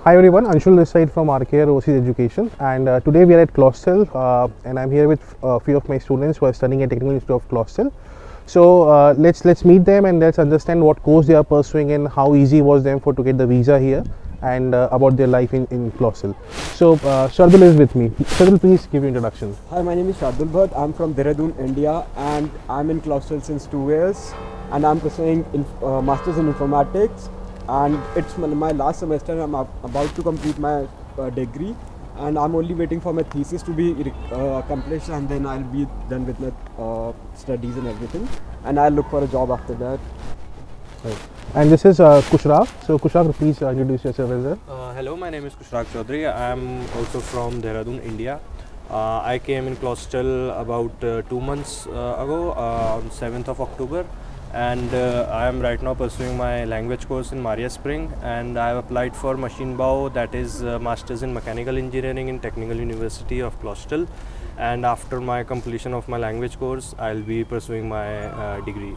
Hi everyone, Anshul this side from RKR Overseas Education, and today we are at Clausthal, and I'm here with a few of my students who are studying at Technical Institute of Clausthal. So let's meet them and let's understand what course they are pursuing and how easy was them for to get the visa here, and about their life in Clausthal. So Shardul is with me. Shardul, please give your introduction. Hi, my name is Shardul Bhatt. I'm from Dehradun, India, and I'm in Clausthal since 2 years, and I'm pursuing Masters in Informatics. And it's my last semester. I'm about to complete my degree, and I'm only waiting for my thesis to be accomplished, and then I'll be done with my studies and everything, and I'll look for a job after that. Right. And this is Kushrag. So Kushrag, please introduce yourself as well. Hello, my name is Kushrag Chaudhary. I am also from Dehradun, India. I came in Clausthal about 2 months ago, on 7th of October. And I am right now pursuing my language course in Maria Spring, and I have applied for Machine Bau, that is Masters in Mechanical Engineering in Technical University of Clausthal. And after my completion of my language course, I'll be pursuing my degree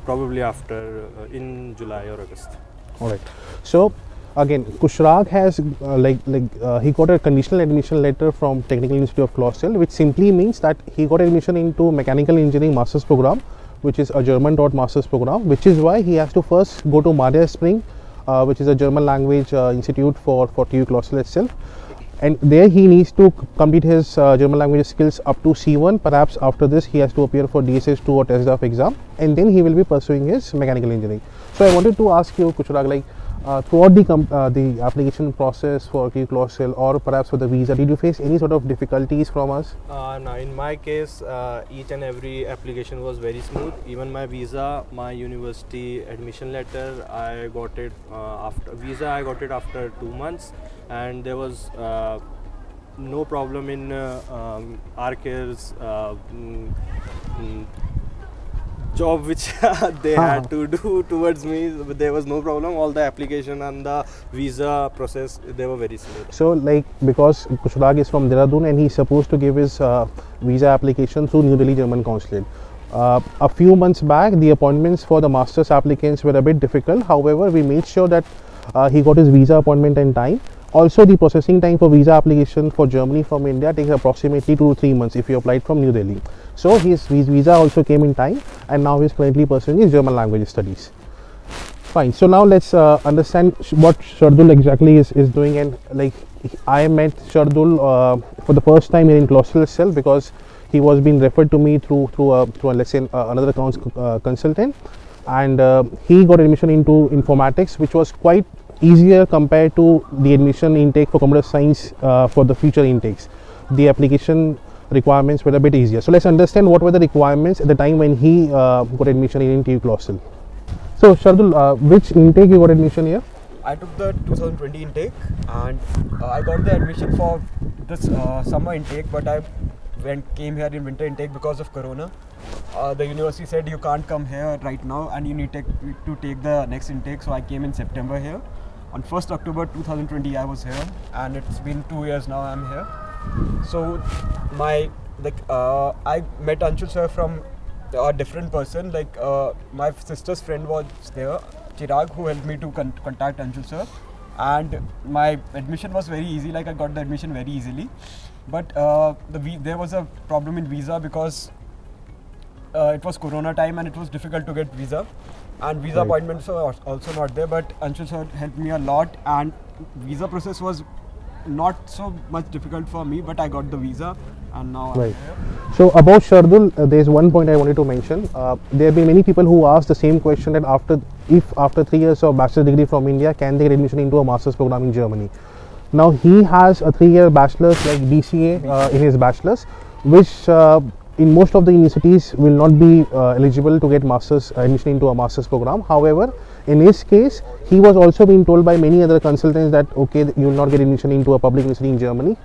probably after in July or August. All right. So again, Kushrag has he got a conditional admission letter from Technical Institute of Clausthal, which simply means that he got admission into Mechanical Engineering Masters program, which is a German taught master's program, which is why he has to first go to Maria Spring, which is a German language institute for TU Clausthal itself, and there he needs to complete his German language skills up to C1. Perhaps after this he has to appear for DSS2 or TESDAF exam, and then he will be pursuing his mechanical engineering. So I wanted to ask you, Kushrag, throughout the application process for TU Clausthal, or perhaps for the visa, did you face any sort of difficulties from us? No, in my case, each and every application was very smooth. Even my visa, my university admission letter, I got it after 2 months, and there was no problem in RKR's job which they had to do towards me. There was no problem. All the application and the visa process, they were very smooth. So because Kushrag is from Dehradun and he's supposed to give his visa application through New Delhi German Consulate. A few months back, the appointments for the master's applicants were a bit difficult. However, we made sure that he got his visa appointment in time. Also, the processing time for visa application for Germany from India takes approximately 2 to 3 months if you applied from New Delhi. So his visa also came in time, and now he is currently pursuing his German language studies. Fine. So now let's understand what Shardul exactly is doing. And I met Shardul for the first time here in Clausthal itself, because he was being referred to me through let's say another consultant, and he got admission into informatics, which was quite easier compared to the admission intake for computer science for the future intakes. The application requirements were a bit easier. So let's understand what were the requirements at the time when he got admission in TU Clausthal. So Shardul, which intake you got admission here? I took the 2020 intake, and I got the admission for this summer intake, but I came here in winter intake because of Corona. The university said you can't come here right now, and you need to take the next intake. So I came in September here. On 1st October 2020 I was here, and it's been 2 years now I'm here. So I met Anshul sir from a different person. My sister's friend was there, Chirag, who helped me to contact Anshul sir, and my admission was very easy. I got the admission very easily, but there was a problem in visa, because it was Corona time and it was difficult to get visa, and visa appointments were also not there. But Anshul sir helped me a lot, and visa process was not so much difficult for me, but I got the visa, and now I'm here. So about Shardul, there's one point I wanted to mention. There have been many people who asked the same question, that after 3 years of bachelor's degree from India, can they get admission into a master's program in Germany? Now he has a 3-year bachelor's, like BCA in his bachelor's, which in most of the universities will not be eligible to get master's admission into a master's program. However, in his case, he was also being told by many other consultants that okay, you will not get admission into a public university in Germany.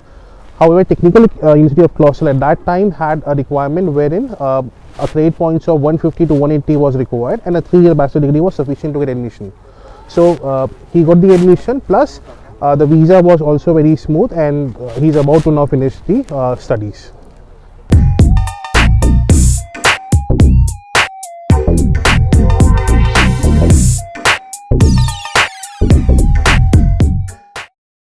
However, Technical University of Clausthal at that time had a requirement wherein a grade points of 150 to 180 was required, and a 3-year bachelor degree was sufficient to get admission. So he got the admission, plus the visa was also very smooth, and he's about to now finish the studies.